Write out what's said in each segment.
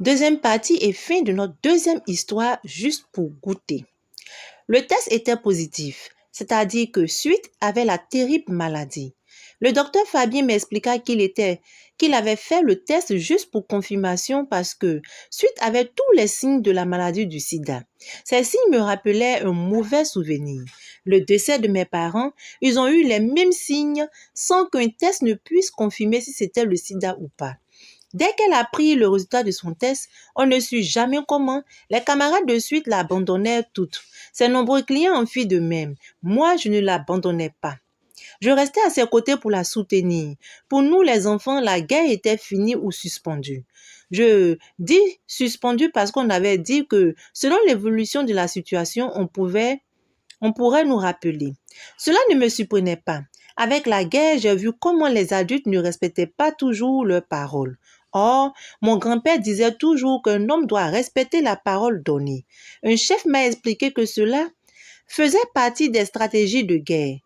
Deuxième partie et fin de notre deuxième histoire juste pour goûter. Le test était positif, c'est-à-dire que Suite avait la terrible maladie. Le docteur Fabien m'expliqua qu'il avait fait le test juste pour confirmation parce que Suite avait tous les signes de la maladie du sida. Ces signes me rappelaient un mauvais souvenir. Le décès de mes parents, ils ont eu les mêmes signes sans qu'un test ne puisse confirmer si c'était le sida ou pas. Dès qu'elle a pris le résultat de son test, on ne sut jamais comment, les camarades de Suite l'abandonnèrent toutes. Ses nombreux clients en firent de même. Moi, je ne l'abandonnais pas. Je restais à ses côtés pour la soutenir. Pour nous, les enfants, la guerre était finie ou suspendue. Je dis suspendue parce qu'on avait dit que selon l'évolution de la situation, on pourrait nous rappeler. Cela ne me surprenait pas. Avec la guerre, j'ai vu comment les adultes ne respectaient pas toujours leurs paroles. Or, mon grand-père disait toujours qu'un homme doit respecter la parole donnée. Un chef m'a expliqué que cela faisait partie des stratégies de guerre.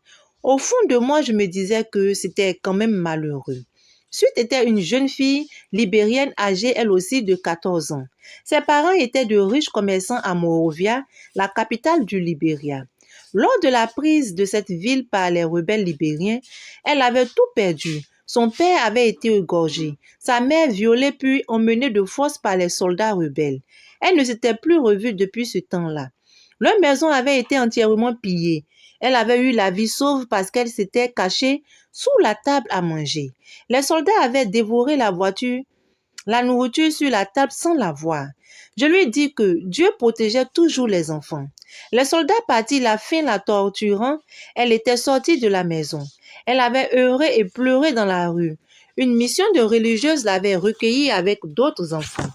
Au fond de moi, je me disais que c'était quand même malheureux. Suite était une jeune fille libérienne âgée elle aussi de 14 ans. Ses parents étaient de riches commerçants à Monrovia, la capitale du Libéria. Lors de la prise de cette ville par les rebelles libériens, elle avait tout perdu. Son père avait été égorgé, sa mère violée puis emmenée de force par les soldats rebelles. Elle ne s'était plus revue depuis ce temps-là. Leur maison avait été entièrement pillée. Elle avait eu la vie sauve parce qu'elle s'était cachée sous la table à manger. Les soldats avaient dévoré la nourriture sur la table sans la voir. Je lui dis que Dieu protégeait toujours les enfants. Les soldats partis la faim la torturant, elle était sortie de la maison. Elle avait heuré et pleuré dans la rue. Une mission de religieuse l'avait recueillie avec d'autres enfants.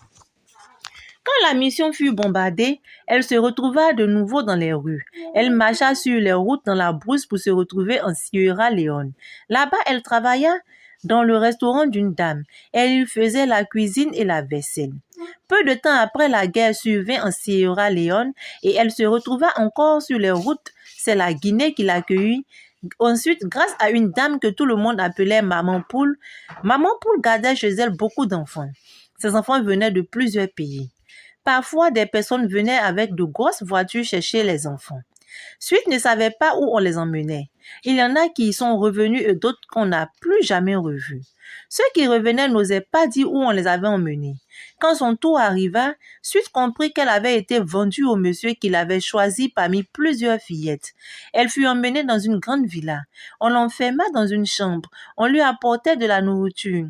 Quand la mission fut bombardée, elle se retrouva de nouveau dans les rues. Elle marcha sur les routes dans la brousse pour se retrouver en Sierra Leone. Là-bas, elle travailla dans le restaurant d'une dame. Elle y faisait la cuisine et la vaisselle. Peu de temps après, la guerre survint en Sierra Leone et elle se retrouva encore sur les routes. C'est la Guinée qui l'accueillit. Ensuite, grâce à une dame que tout le monde appelait Maman Poule gardait chez elle beaucoup d'enfants. Ces enfants venaient de plusieurs pays. Parfois, des personnes venaient avec de grosses voitures chercher les enfants. Suite ne savait pas où on les emmenait. Il y en a qui y sont revenus et d'autres qu'on n'a plus jamais revus. Ceux qui revenaient n'osaient pas dire où on les avait emmenés. Quand son tour arriva, Suite comprit qu'elle avait été vendue au monsieur qui l'avait choisie parmi plusieurs fillettes. Elle fut emmenée dans une grande villa. On l'enferma dans une chambre. On lui apportait de la nourriture.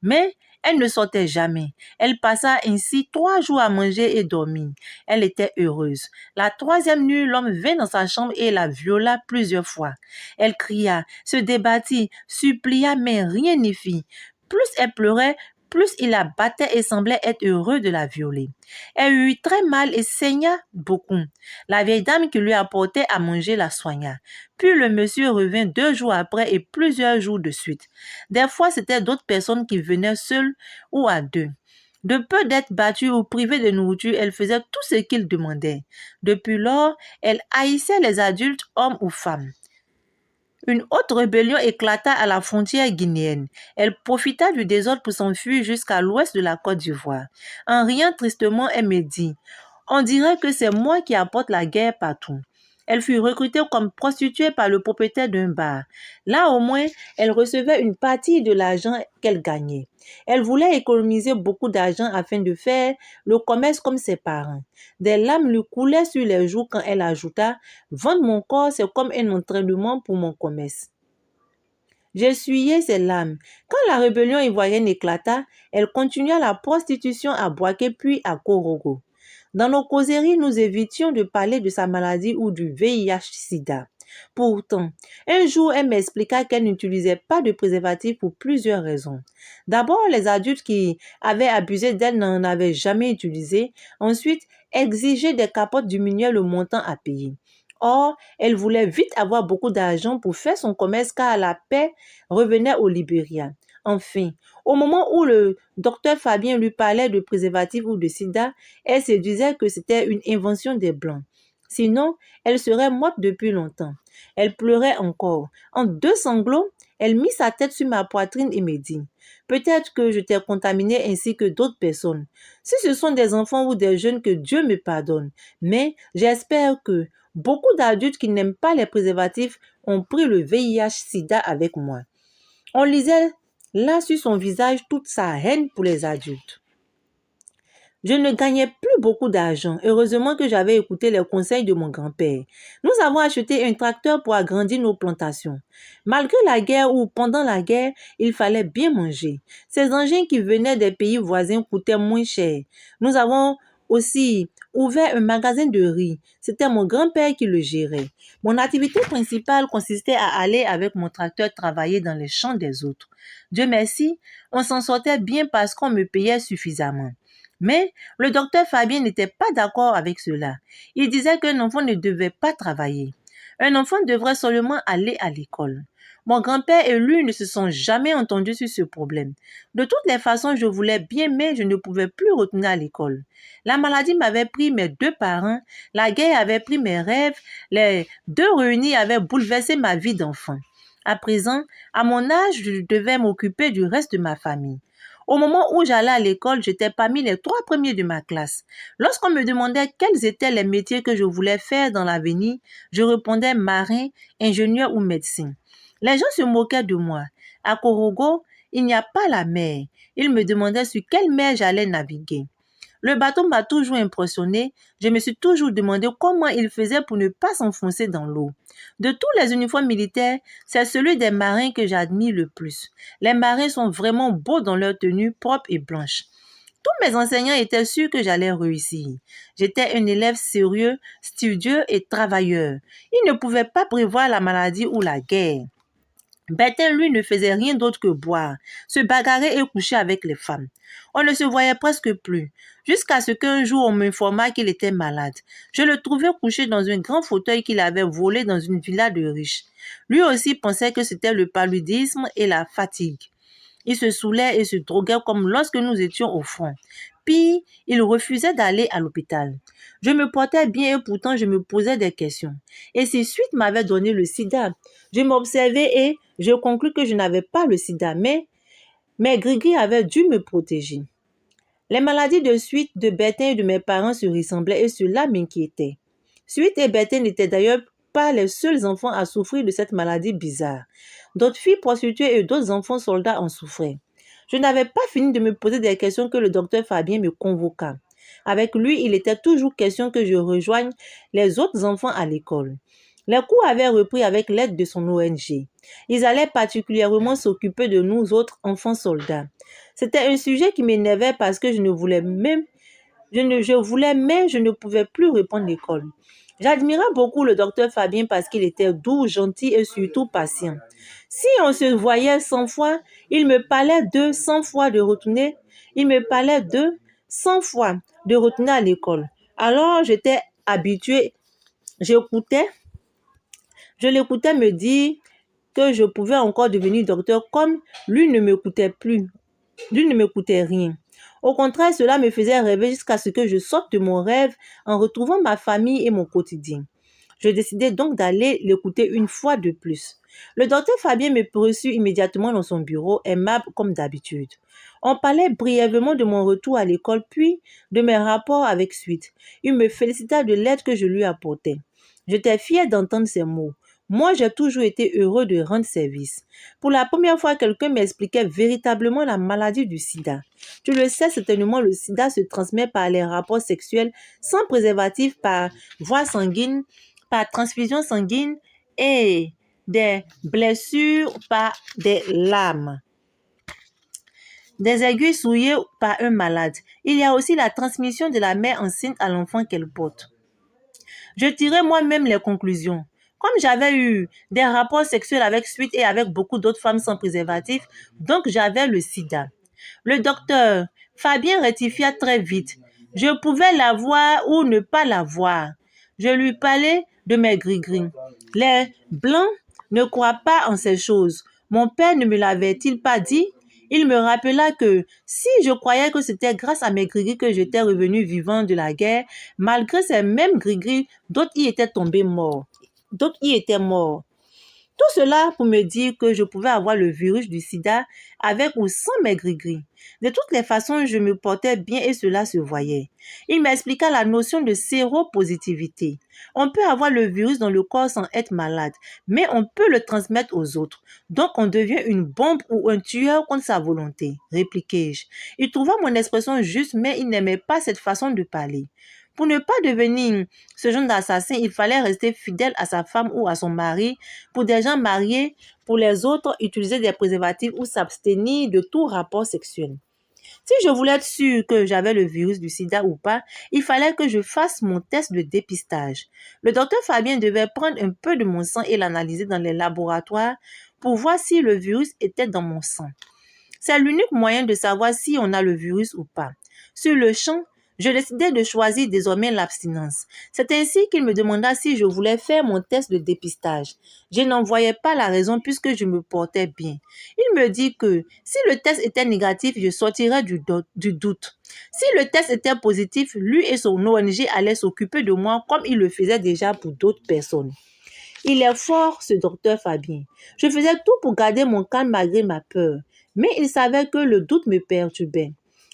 Mais elle ne sortait jamais. Elle passa ainsi 3 jours à manger et dormir. Elle était heureuse. La 3e nuit, l'homme vint dans sa chambre et la viola plusieurs fois. Elle cria, se débattit, supplia, mais rien n'y fit. Plus elle pleurait, plus il la battait et semblait être heureux de la violer. Elle eut très mal et saigna beaucoup. La vieille dame qui lui apportait à manger la soigna. Puis le monsieur revint 2 jours après et plusieurs jours de suite. Des fois, c'était d'autres personnes qui venaient seules ou à deux. De peu d'être battue ou privée de nourriture, elle faisait tout ce qu'il demandait. Depuis lors, elle haïssait les adultes, hommes ou femmes. Une autre rébellion éclata à la frontière guinéenne. Elle profita du désordre pour s'enfuir jusqu'à l'ouest de la Côte d'Ivoire. En riant tristement, elle me dit « On dirait que c'est moi qui apporte la guerre partout. » Elle fut recrutée comme prostituée par le propriétaire d'un bar. Là, au moins, elle recevait une partie de l'argent qu'elle gagnait. Elle voulait économiser beaucoup d'argent afin de faire le commerce comme ses parents. Des larmes lui coulaient sur les joues quand elle ajouta « Vendre mon corps, c'est comme un entraînement pour mon commerce. » J'essuyai ses larmes. Quand la rébellion ivoirienne éclata, elle continua la prostitution à Boaké puis à Korogo. Dans nos causeries, nous évitions de parler de sa maladie ou du VIH-Sida. Pourtant, un jour, elle m'expliqua qu'elle n'utilisait pas de préservatif pour plusieurs raisons. D'abord, les adultes qui avaient abusé d'elle n'en avaient jamais utilisé. Ensuite, exiger des capotes diminuait le montant à payer. Or, elle voulait vite avoir beaucoup d'argent pour faire son commerce car la paix revenait au Libéria. Enfin, au moment où le docteur Fabien lui parlait de préservatif ou de sida, elle se disait que c'était une invention des Blancs. Sinon, elle serait morte depuis longtemps. Elle pleurait encore. En 2 sanglots, elle mit sa tête sur ma poitrine et me dit Peut-être que je t'ai contaminé ainsi que d'autres personnes. Si ce sont des enfants ou des jeunes, que Dieu me pardonne. Mais j'espère que beaucoup d'adultes qui n'aiment pas les préservatifs ont pris le VIH-Sida avec moi. On lisait là sur son visage toute sa haine pour les adultes. Je ne gagnais plus beaucoup d'argent. Heureusement que j'avais écouté les conseils de mon grand-père. Nous avons acheté un tracteur pour agrandir nos plantations. Malgré la guerre ou pendant la guerre, il fallait bien manger. Ces engins qui venaient des pays voisins coûtaient moins cher. Nous avons aussi ouvert un magasin de riz. C'était mon grand-père qui le gérait. Mon activité principale consistait à aller avec mon tracteur travailler dans les champs des autres. Dieu merci, on s'en sortait bien parce qu'on me payait suffisamment. Mais le docteur Fabien n'était pas d'accord avec cela. Il disait qu'un enfant ne devait pas travailler. Un enfant devrait seulement aller à l'école. Mon grand-père et lui ne se sont jamais entendus sur ce problème. De toutes les façons, je voulais bien, mais je ne pouvais plus retourner à l'école. La maladie m'avait pris mes 2 parents, la guerre avait pris mes rêves, les 2 réunis avaient bouleversé ma vie d'enfant. À présent, à mon âge, je devais m'occuper du reste de ma famille. Au moment où j'allais à l'école, j'étais parmi les 3 premiers de ma classe. Lorsqu'on me demandait quels étaient les métiers que je voulais faire dans l'avenir, je répondais marin, ingénieur ou médecin. Les gens se moquaient de moi. À Korogo, il n'y a pas la mer. Ils me demandaient sur quelle mer j'allais naviguer. Le bateau m'a toujours impressionné. Je me suis toujours demandé comment il faisait pour ne pas s'enfoncer dans l'eau. De tous les uniformes militaires, c'est celui des marins que j'admire le plus. Les marins sont vraiment beaux dans leur tenue propre et blanche. Tous mes enseignants étaient sûrs que j'allais réussir. J'étais un élève sérieux, studieux et travailleur. Ils ne pouvaient pas prévoir la maladie ou la guerre. Bertin, lui, ne faisait rien d'autre que boire, se bagarrer et coucher avec les femmes. On ne se voyait presque plus, jusqu'à ce qu'un jour on m'informa qu'il était malade. Je le trouvais couché dans un grand fauteuil qu'il avait volé dans une villa de riches. Lui aussi pensait que c'était le paludisme et la fatigue. Il se saoulait et se droguait comme lorsque nous étions au front. Puis, il refusait d'aller à l'hôpital. Je me portais bien et pourtant je me posais des questions. Et ces suites m'avaient donné le sida. Je m'observais et je conclus que je n'avais pas le sida, mais mes gris-gris avaient dû me protéger. Les maladies de Suite, de Bertin et de mes parents se ressemblaient et cela m'inquiétait. Suite et Bertin n'étaient d'ailleurs pas les seuls enfants à souffrir de cette maladie bizarre. D'autres filles prostituées et d'autres enfants soldats en souffraient. Je n'avais pas fini de me poser des questions que le docteur Fabien me convoqua. Avec lui, il était toujours question que je rejoigne les autres enfants à l'école. Les cours avaient repris avec l'aide de son ONG. Ils allaient particulièrement s'occuper de nous autres enfants soldats. C'était un sujet qui m'énervait parce que je voulais, mais je ne pouvais plus reprendre l'école. J'admirais beaucoup le docteur Fabien parce qu'il était doux, gentil et surtout patient. Si on se voyait 100 fois, il me parlait de 100 fois de retourner. Il me parlait de 100 fois de retourner à l'école. Alors j'étais habituée, j'écoutais, je l'écoutais me dire que je pouvais encore devenir docteur comme lui ne m'écoutait plus. Lui ne m'écoutait rien. Au contraire, cela me faisait rêver jusqu'à ce que je sorte de mon rêve en retrouvant ma famille et mon quotidien. Je décidai donc d'aller l'écouter une fois de plus. Le docteur Fabien me reçut immédiatement dans son bureau, aimable comme d'habitude. On parlait brièvement de mon retour à l'école, puis de mes rapports avec Suite. Il me félicita de l'aide que je lui apportais. J'étais fière d'entendre ces mots. Moi, j'ai toujours été heureux de rendre service. Pour la première fois, quelqu'un m'expliquait véritablement la maladie du sida. Tu le sais certainement, le sida se transmet par les rapports sexuels sans préservatif, par voie sanguine, par transfusion sanguine et des blessures par des lames, des aiguilles souillées par un malade. Il y a aussi la transmission de la mère enceinte à l'enfant qu'elle porte. Je tirais moi-même les conclusions. Comme j'avais eu des rapports sexuels avec Suite et avec beaucoup d'autres femmes sans préservatif, donc j'avais le sida. Le docteur Fabien rectifia très vite. Je pouvais l'avoir ou ne pas l'avoir. Je lui parlais de mes gris-gris. Les blancs ne croient pas en ces choses. Mon père ne me l'avait-il pas dit? Il me rappela que si je croyais que c'était grâce à mes gris-gris que j'étais revenu vivant de la guerre, malgré ces mêmes gris-gris, d'autres y étaient tombés morts. D'autres y étaient morts. Tout cela pour me dire que je pouvais avoir le virus du sida avec ou sans mes gris-gris. De toutes les façons, je me portais bien et cela se voyait. Il m'expliqua la notion de séropositivité. On peut avoir le virus dans le corps sans être malade, mais on peut le transmettre aux autres. Donc on devient une bombe ou un tueur contre sa volonté, répliquai-je. Il trouva mon expression juste, mais il n'aimait pas cette façon de parler. Pour ne pas devenir ce genre d'assassin, il fallait rester fidèle à sa femme ou à son mari. Pour des gens mariés, pour les autres, utiliser des préservatifs ou s'abstenir de tout rapport sexuel. Si je voulais être sûre que j'avais le virus du sida ou pas, il fallait que je fasse mon test de dépistage. Le docteur Fabien devait prendre un peu de mon sang et l'analyser dans les laboratoires pour voir si le virus était dans mon sang. C'est l'unique moyen de savoir si on a le virus ou pas. Sur le champ, je décidai de choisir désormais l'abstinence. C'est ainsi qu'il me demanda si je voulais faire mon test de dépistage. Je n'en voyais pas la raison puisque je me portais bien. Il me dit que si le test était négatif, je sortirais du doute. Si le test était positif, lui et son ONG allaient s'occuper de moi comme il le faisait déjà pour d'autres personnes. Il est fort, ce docteur Fabien. Je faisais tout pour garder mon calme malgré ma peur. Mais il savait que le doute me perturbait.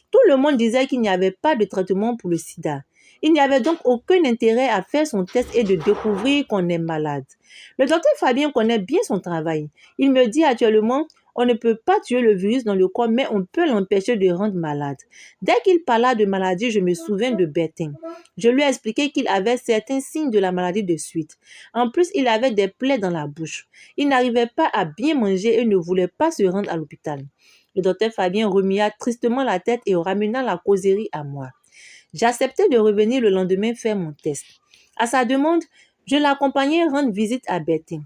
Tout le monde disait qu'il n'y avait pas de traitement pour le sida. Il n'y avait donc aucun intérêt à faire son test et de découvrir qu'on est malade. Le docteur Fabien connaît bien son travail. Il me dit actuellement, on ne peut pas tuer le virus dans le corps, mais on peut l'empêcher de rendre malade. Dès qu'il parla de maladie, je me souviens de Bertin. Je lui ai expliqué qu'il avait certains signes de la maladie de suite. En plus, il avait des plaies dans la bouche. Il n'arrivait pas à bien manger et ne voulait pas se rendre à l'hôpital. Le docteur Fabien remua tristement la tête et ramena la causerie à moi. J'acceptai de revenir le lendemain faire mon test. À sa demande, je l'accompagnai rendre visite à Bertin.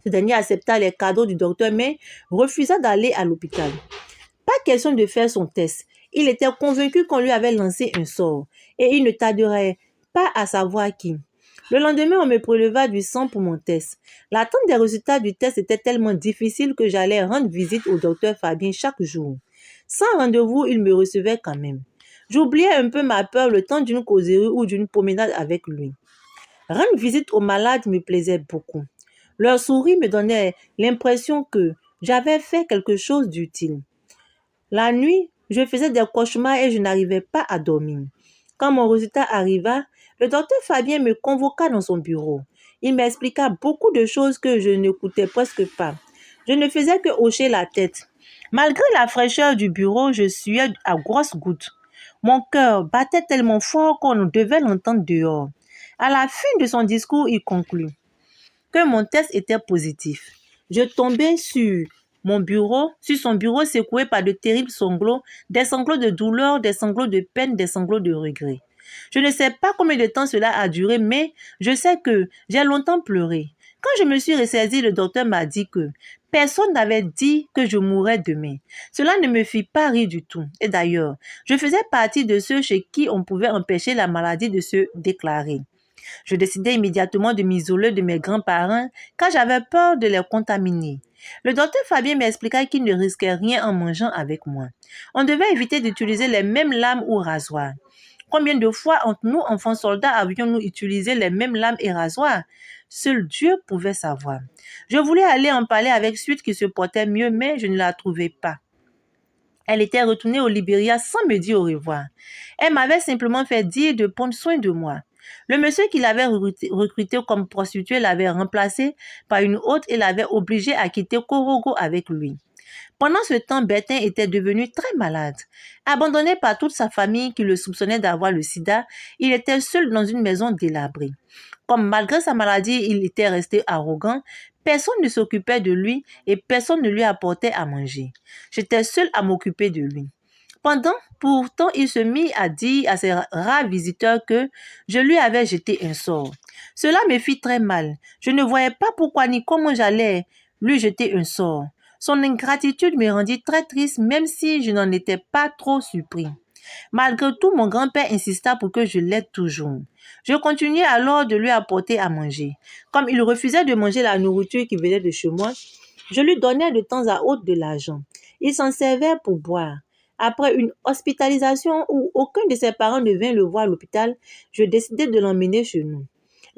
Ce dernier accepta les cadeaux du docteur mais refusa d'aller à l'hôpital. Pas question de faire son test. Il était convaincu qu'on lui avait lancé un sort et il ne tarderait pas à savoir qui. Le lendemain, on me préleva du sang pour mon test. L'attente des résultats du test était tellement difficile que j'allais rendre visite au docteur Fabien chaque jour. Sans rendez-vous, il me recevait quand même. J'oubliais un peu ma peur le temps d'une causerie ou d'une promenade avec lui. Rendre visite aux malades me plaisait beaucoup. Leur sourire me donnait l'impression que j'avais fait quelque chose d'utile. La nuit, je faisais des cauchemars et je n'arrivais pas à dormir. Quand mon résultat arriva, le docteur Fabien me convoqua dans son bureau. Il m'expliqua beaucoup de choses que je n'écoutais presque pas. Je ne faisais que hocher la tête. Malgré la fraîcheur du bureau, je suais à grosses gouttes. Mon cœur battait tellement fort qu'on devait l'entendre dehors. À la fin de son discours, il conclut que mon test était positif. Je tombais sur son bureau secoué par de terribles sanglots, des sanglots de douleur, des sanglots de peine, des sanglots de regret. Je ne sais pas combien de temps cela a duré, mais je sais que j'ai longtemps pleuré. Quand je me suis ressaisie, le docteur m'a dit que personne n'avait dit que je mourrais demain. Cela ne me fit pas rire du tout. Et d'ailleurs, je faisais partie de ceux chez qui on pouvait empêcher la maladie de se déclarer. Je décidai immédiatement de m'isoler de mes grands-parents car j'avais peur de les contaminer. Le docteur Fabien m'expliqua qu'il ne risquait rien en mangeant avec moi. On devait éviter d'utiliser les mêmes lames ou rasoirs. Combien de fois entre nous, enfants soldats, avions-nous utilisé les mêmes lames et rasoirs? Seul Dieu pouvait savoir. Je voulais aller en parler avec Suite qui se portait mieux, mais je ne la trouvais pas. Elle était retournée au Libéria sans me dire au revoir. Elle m'avait simplement fait dire de prendre soin de moi. Le monsieur qui l'avait recruté comme prostituée l'avait remplacé par une autre et l'avait obligé à quitter Korogo avec lui. Pendant ce temps, Bertin était devenu très malade. Abandonné par toute sa famille qui le soupçonnait d'avoir le sida, il était seul dans une maison délabrée. Comme malgré sa maladie, il était resté arrogant, personne ne s'occupait de lui et personne ne lui apportait à manger. J'étais seule à m'occuper de lui. Pourtant, il se mit à dire à ses rares visiteurs que je lui avais jeté un sort. Cela me fit très mal. Je ne voyais pas pourquoi ni comment j'allais lui jeter un sort. Son ingratitude me rendit très triste même si je n'en étais pas trop surpris. Malgré tout, mon grand-père insista pour que je l'aide toujours. Je continuai alors de lui apporter à manger. Comme il refusait de manger la nourriture qui venait de chez moi, je lui donnais de temps à autre de l'argent. Il s'en servait pour boire. Après une hospitalisation où aucun de ses parents ne vint le voir à l'hôpital, je décidai de l'emmener chez nous.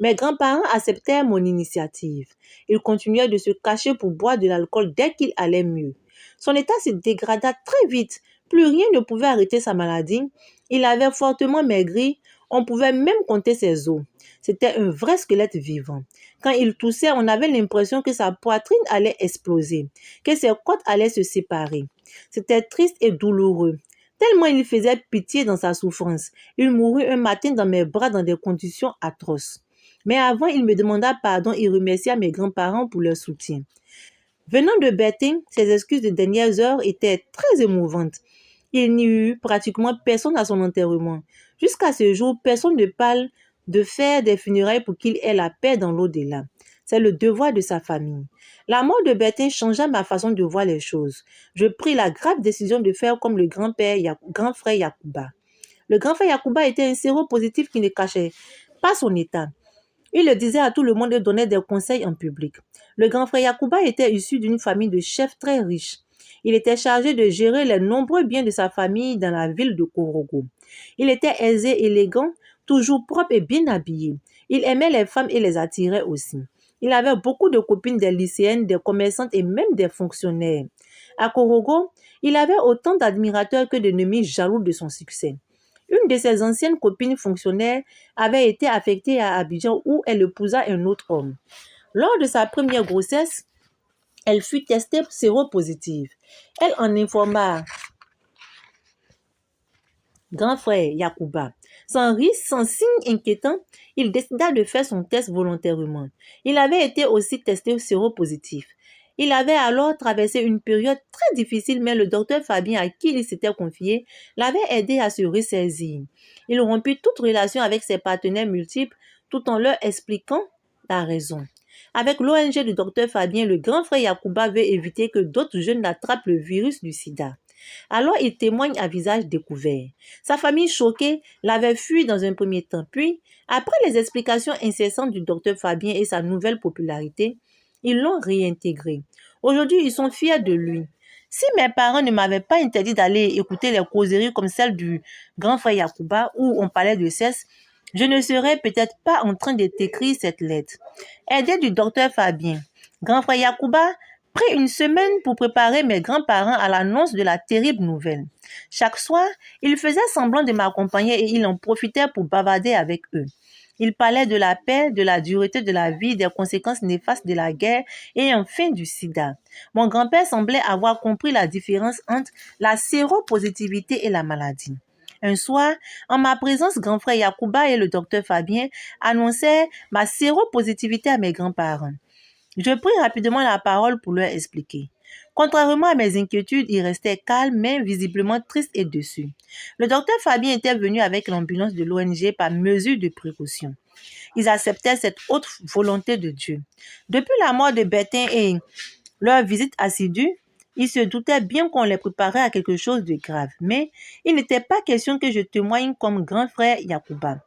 Mes grands-parents acceptèrent mon initiative. Ils continuaient de se cacher pour boire de l'alcool dès qu'il allait mieux. Son état se dégrada très vite. Plus rien ne pouvait arrêter sa maladie. Il avait fortement maigri. On pouvait même compter ses os. C'était un vrai squelette vivant. Quand il toussait, on avait l'impression que sa poitrine allait exploser, que ses côtes allaient se séparer. C'était triste et douloureux. Tellement il faisait pitié dans sa souffrance. Il mourut un matin dans mes bras dans des conditions atroces. Mais avant, il me demanda pardon et remercia mes grands-parents pour leur soutien. Venant de Bertin, ses excuses de dernières heures étaient très émouvantes. Il n'y eut pratiquement personne à son enterrement. Jusqu'à ce jour, personne ne parle de faire des funérailles pour qu'il ait la paix dans l'au-delà. C'est le devoir de sa famille. La mort de Bertin changea ma façon de voir les choses. Je pris la grave décision de faire comme le grand frère Yacouba. Le grand frère Yacouba était un séropositif qui ne cachait pas son état. Il le disait à tout le monde et donnait des conseils en public. Le grand frère Yacouba était issu d'une famille de chefs très riches. Il était chargé de gérer les nombreux biens de sa famille dans la ville de Korogo. Il était aisé, élégant, toujours propre et bien habillé. Il aimait les femmes et les attirait aussi. Il avait beaucoup de copines, des lycéennes, des commerçantes et même des fonctionnaires. À Korogo, il avait autant d'admirateurs que d'ennemis jaloux de son succès. Une de ses anciennes copines fonctionnaires avait été affectée à Abidjan où elle épousa un autre homme. Lors de sa première grossesse, elle fut testée séropositive. Elle en informa grand frère Yacouba. Sans risque, sans signe inquiétant, il décida de faire son test volontairement. Il avait été aussi testé séropositif. Il avait alors traversé une période très difficile, mais le docteur Fabien, à qui il s'était confié, l'avait aidé à se ressaisir. Il rompit toute relation avec ses partenaires multiples tout en leur expliquant la raison. Avec l'ONG du docteur Fabien, le grand frère Yacouba veut éviter que d'autres jeunes n'attrapent le virus du sida. Alors il témoigne à visage découvert. Sa famille choquée l'avait fui dans un premier temps, puis, après les explications incessantes du docteur Fabien et sa nouvelle popularité, ils l'ont réintégré. Aujourd'hui, ils sont fiers de lui. Si mes parents ne m'avaient pas interdit d'aller écouter les causeries comme celle du grand frère Yacouba où on parlait de sexe, je ne serais peut-être pas en train de t'écrire cette lettre. Aidé du docteur Fabien, grand frère Yacouba pris une semaine pour préparer mes grands-parents à l'annonce de la terrible nouvelle. Chaque soir, il faisait semblant de m'accompagner et il en profitait pour bavarder avec eux. Il parlait de la paix, de la dureté de la vie, des conséquences néfastes de la guerre et enfin du sida. Mon grand-père semblait avoir compris la différence entre la séropositivité et la maladie. Un soir, en ma présence, grand frère Yacouba et le docteur Fabien annonçaient ma séropositivité à mes grands-parents. Je pris rapidement la parole pour leur expliquer. Contrairement à mes inquiétudes, ils restaient calmes, mais visiblement tristes et déçus. Le docteur Fabien était venu avec l'ambulance de l'ONG par mesure de précaution. Ils acceptaient cette haute volonté de Dieu. Depuis la mort de Bertin et leur visite assidue, ils se doutaient bien qu'on les préparait à quelque chose de grave. Mais il n'était pas question que je témoigne comme grand frère Yacouba.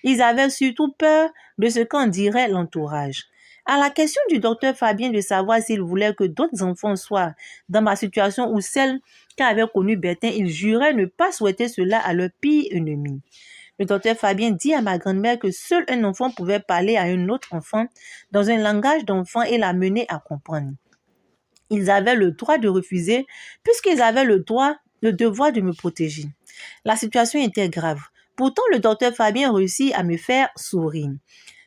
Ils avaient surtout peur de ce qu'en dirait l'entourage. À la question du docteur Fabien de savoir s'il voulait que d'autres enfants soient dans ma situation ou celle qu'avait connue Bertin, il jurait ne pas souhaiter cela à leur pire ennemi. Le docteur Fabien dit à ma grand-mère que seul un enfant pouvait parler à un autre enfant dans un langage d'enfant et la mener à comprendre. Ils avaient le droit de refuser puisqu'ils avaient le devoir de me protéger. La situation était grave. Pourtant, le docteur Fabien réussit à me faire sourire.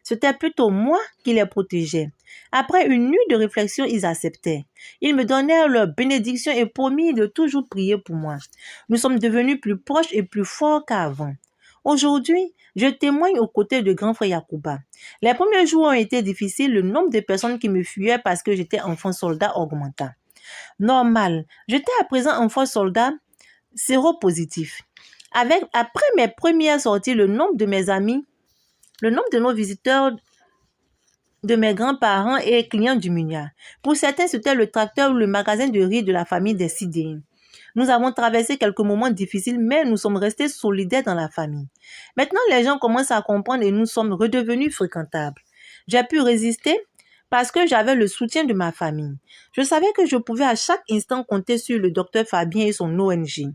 C'était plutôt moi qui les protégeais. Après une nuit de réflexion, ils acceptaient. Ils me donnèrent leur bénédiction et promirent de toujours prier pour moi. Nous sommes devenus plus proches et plus forts qu'avant. Aujourd'hui, je témoigne aux côtés de grand frère Yacouba. Les premiers jours ont été difficiles, le nombre de personnes qui me fuyaient parce que j'étais enfant soldat augmenta. Normal, j'étais à présent enfant soldat séropositif. Après mes premières sorties, le nombre de nos visiteurs de mes grands-parents et clients diminuèrent. Pour certains, c'était le tracteur ou le magasin de riz de la famille des Sidéens. Nous avons traversé quelques moments difficiles, mais nous sommes restés solidaires dans la famille. Maintenant, les gens commencent à comprendre et nous sommes redevenus fréquentables. J'ai pu résister parce que j'avais le soutien de ma famille. Je savais que je pouvais à chaque instant compter sur le docteur Fabien et son ONG.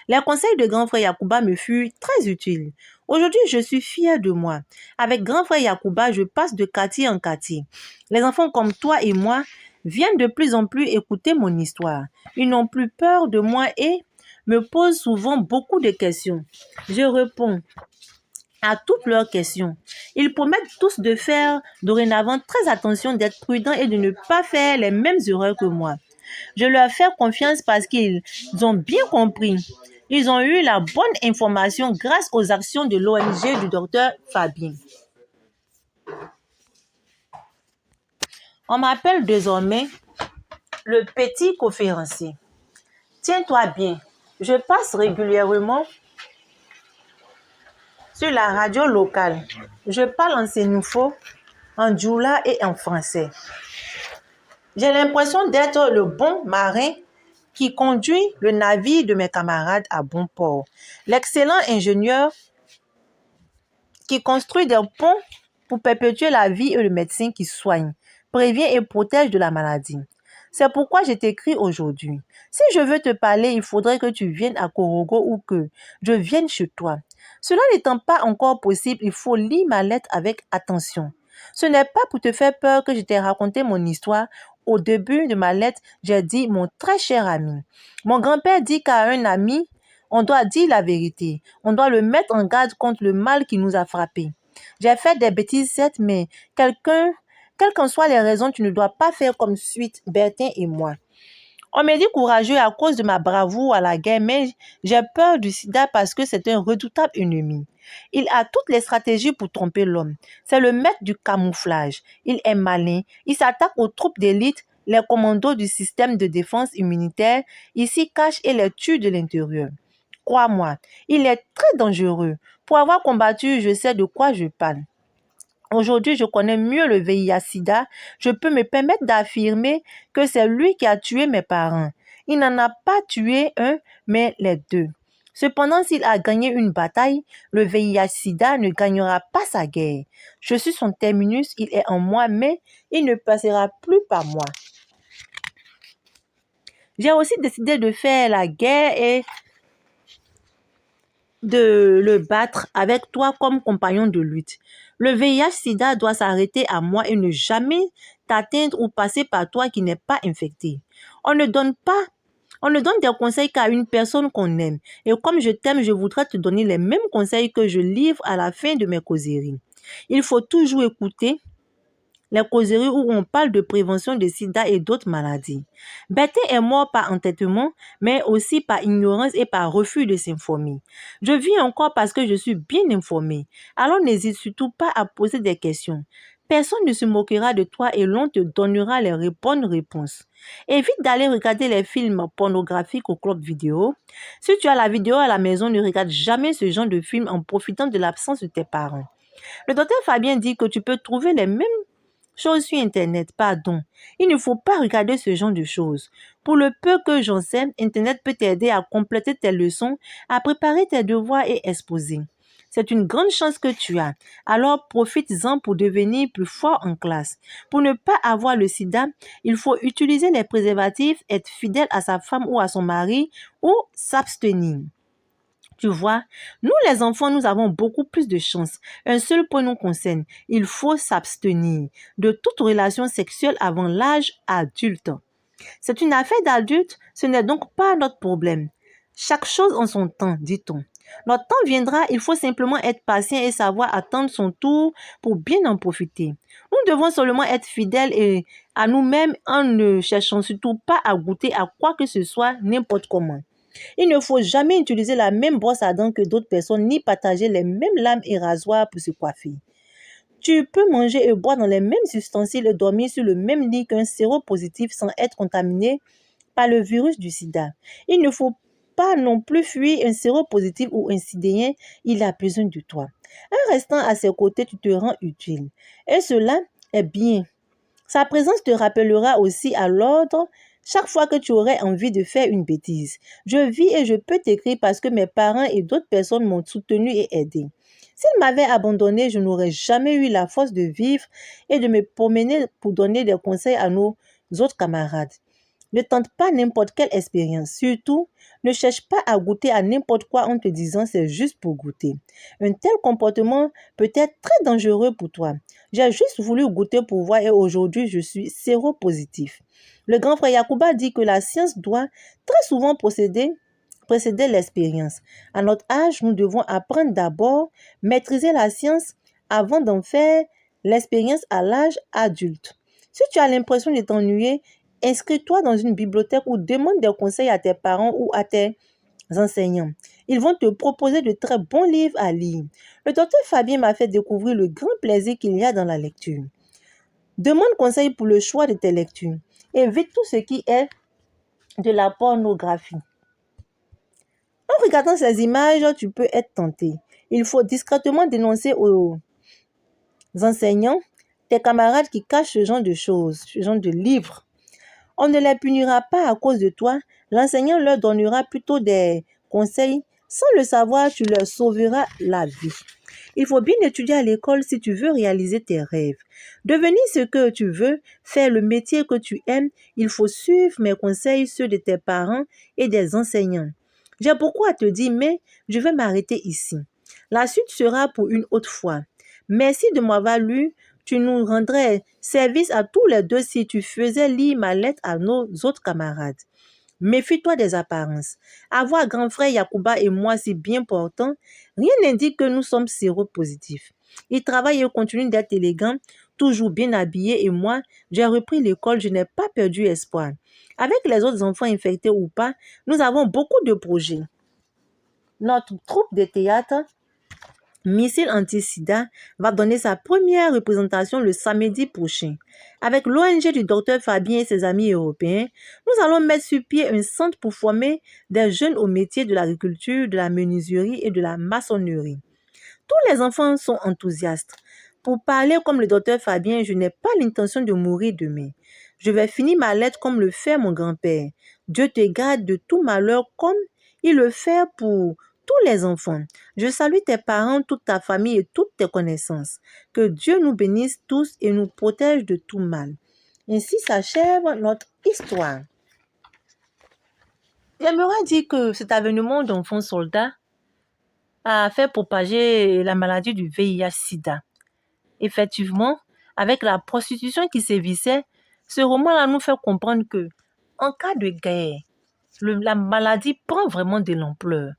Les conseils de grand frère Yacouba me furent très utiles. Aujourd'hui, je suis fière de moi. Avec grand frère Yacouba, je passe de quartier en quartier. Les enfants comme toi et moi viennent de plus en plus écouter mon histoire. Ils n'ont plus peur de moi et me posent souvent beaucoup de questions. Je réponds à toutes leurs questions. Ils promettent tous de faire dorénavant très attention, d'être prudents et de ne pas faire les mêmes erreurs que moi. Je leur fais confiance parce qu'ils ont bien compris. Ils ont eu la bonne information grâce aux actions de l'ONG du docteur Fabien. On m'appelle désormais le petit conférencier. Tiens-toi bien, je passe régulièrement sur la radio locale. Je parle en sénoufo, en djoula et en français. J'ai l'impression d'être le bon marin qui conduit le navire de mes camarades à bon port. L'excellent ingénieur qui construit des ponts pour perpétuer la vie et le médecin qui soigne, prévient et protège de la maladie. C'est pourquoi je t'écris aujourd'hui. Si je veux te parler, il faudrait que tu viennes à Korogo ou que je vienne chez toi. Cela n'étant pas encore possible, il faut lire ma lettre avec attention. Ce n'est pas pour te faire peur que je t'ai raconté mon histoire. Au début de ma lettre, j'ai dit mon très cher ami. Mon grand-père dit qu'à un ami, on doit dire la vérité. On doit le mettre en garde contre le mal qui nous a frappés. J'ai fait des bêtises, certes, mais quelles qu'en soient les raisons, tu ne dois pas faire comme suite, Bertin et moi. On me dit courageux à cause de ma bravoure à la guerre, mais j'ai peur du sida parce que c'est un redoutable ennemi. Il a toutes les stratégies pour tromper l'homme. C'est le maître du camouflage. Il est malin. Il s'attaque aux troupes d'élite, les commandos du système de défense immunitaire. Il s'y cache et les tue de l'intérieur. Crois-moi, il est très dangereux. Pour avoir combattu, je sais de quoi je parle. Aujourd'hui, je connais mieux le VIH-Sida. Je peux me permettre d'affirmer que c'est lui qui a tué mes parents. Il n'en a pas tué un, mais les deux. Cependant, s'il a gagné une bataille, le VIH-Sida ne gagnera pas sa guerre. Je suis son terminus, il est en moi, mais il ne passera plus par moi. J'ai aussi décidé de faire la guerre et de le battre avec toi comme compagnon de lutte. Le VIH-Sida doit s'arrêter à moi et ne jamais t'atteindre ou passer par toi qui n'est pas infecté. On ne donne des conseils qu'à une personne qu'on aime. Et comme je t'aime, je voudrais te donner les mêmes conseils que je livre à la fin de mes causeries. Il faut toujours écouter les causeries où on parle de prévention de sida et d'autres maladies. Bertin est mort par entêtement, mais aussi par ignorance et par refus de s'informer. Je vis encore parce que je suis bien informée. Alors n'hésite surtout pas à poser des questions. Personne ne se moquera de toi et l'on te donnera les bonnes réponses. Évite d'aller regarder les films pornographiques au club vidéo. Si tu as la vidéo à la maison, ne regarde jamais ce genre de film en profitant de l'absence de tes parents. Le docteur Fabien dit que tu peux trouver les mêmes chose sur Internet, pardon. Il ne faut pas regarder ce genre de choses. Pour le peu que j'en sais, Internet peut t'aider à compléter tes leçons, à préparer tes devoirs et exposer. C'est une grande chance que tu as. Alors profites-en pour devenir plus fort en classe. Pour ne pas avoir le sida, il faut utiliser les préservatifs, être fidèle à sa femme ou à son mari ou s'abstenir. Tu vois, nous les enfants, nous avons beaucoup plus de chance. Un seul point nous concerne, il faut s'abstenir de toute relation sexuelle avant l'âge adulte. C'est une affaire d'adulte, ce n'est donc pas notre problème. Chaque chose en son temps, dit-on. Notre temps viendra, il faut simplement être patient et savoir attendre son tour pour bien en profiter. Nous devons seulement être fidèles et à nous-mêmes en ne cherchant surtout pas à goûter à quoi que ce soit n'importe comment. Il ne faut jamais utiliser la même brosse à dents que d'autres personnes ni partager les mêmes lames et rasoirs pour se coiffer. Tu peux manger et boire dans les mêmes ustensiles et dormir sur le même lit qu'un séropositif sans être contaminé par le virus du sida. Il ne faut pas non plus fuir un séropositif ou un sidéen, il a besoin de toi. En restant à ses côtés, tu te rends utile. Et cela est bien. Sa présence te rappellera aussi à l'ordre chaque fois que tu aurais envie de faire une bêtise. Je vis et je peux t'écrire parce que mes parents et d'autres personnes m'ont soutenu et aidé. S'ils m'avaient abandonné, je n'aurais jamais eu la force de vivre et de me promener pour donner des conseils à nos autres camarades. Ne tente pas n'importe quelle expérience. Surtout, ne cherche pas à goûter à n'importe quoi en te disant c'est juste pour goûter. Un tel comportement peut être très dangereux pour toi. J'ai juste voulu goûter pour voir et aujourd'hui je suis séropositif. Le grand frère Yacouba dit que la science doit très souvent précéder l'expérience. À notre âge, nous devons apprendre d'abord, maîtriser la science avant d'en faire l'expérience à l'âge adulte. Si tu as l'impression de t'ennuyer, inscris-toi dans une bibliothèque ou demande des conseils à tes parents ou à tes enseignants. Ils vont te proposer de très bons livres à lire. Le docteur Fabien m'a fait découvrir le grand plaisir qu'il y a dans la lecture. Demande conseil pour le choix de tes lectures. Évite tout ce qui est de la pornographie. En regardant ces images, tu peux être tenté. Il faut discrètement dénoncer aux enseignants, tes camarades qui cachent ce genre de choses, ce genre de livres. On ne les punira pas à cause de toi. L'enseignant leur donnera plutôt des conseils. Sans le savoir, tu leur sauveras la vie. Il faut bien étudier à l'école si tu veux réaliser tes rêves. Devenir ce que tu veux, faire le métier que tu aimes, il faut suivre mes conseils, ceux de tes parents et des enseignants. J'ai beaucoup à te dire, mais je vais m'arrêter ici. La suite sera pour une autre fois. Merci de m'avoir lu. Tu nous rendrais service à tous les deux si tu faisais lire ma lettre à nos autres camarades. Méfie-toi des apparences. Avoir grand frère Yacouba et moi si bien portants, rien n'indique que nous sommes séropositifs. Il travaille et continue d'être élégant, toujours bien habillé et moi, j'ai repris l'école, je n'ai pas perdu espoir. Avec les autres enfants infectés ou pas, nous avons beaucoup de projets. Notre troupe de théâtre Missile Anti-Sida va donner sa première représentation le samedi prochain. Avec l'ONG du docteur Fabien et ses amis européens, nous allons mettre sur pied un centre pour former des jeunes au métier de l'agriculture, de la menuiserie et de la maçonnerie. Tous les enfants sont enthousiastes. Pour parler comme le docteur Fabien, je n'ai pas l'intention de mourir demain. Je vais finir ma lettre comme le fait mon grand-père. Dieu te garde de tout malheur comme il le fait pour tous les enfants. Je salue tes parents, toute ta famille et toutes tes connaissances. Que Dieu nous bénisse tous et nous protège de tout mal. Ainsi s'achève notre histoire. J'aimerais dire que cet avènement d'enfants soldats a fait propager la maladie du VIH-Sida. Effectivement, avec la prostitution qui sévissait, ce roman-là nous fait comprendre que, en cas de guerre, la maladie prend vraiment de l'ampleur.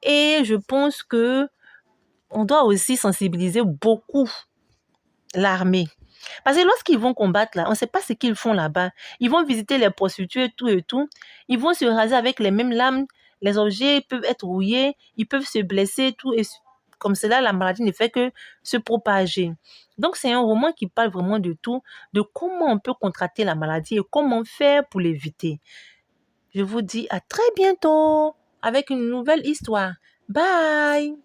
Et je pense que on doit aussi sensibiliser beaucoup l'armée. Parce que lorsqu'ils vont combattre là, on ne sait pas ce qu'ils font là-bas. Ils vont visiter les prostituées, tout et tout. Ils vont se raser avec les mêmes lames. Les objets peuvent être rouillés. Ils peuvent se blesser, tout. Et comme cela, la maladie ne fait que se propager. Donc, c'est un roman qui parle vraiment de tout, de comment on peut contracter la maladie et comment faire pour l'éviter. Je vous dis à très bientôt avec une nouvelle histoire. Bye!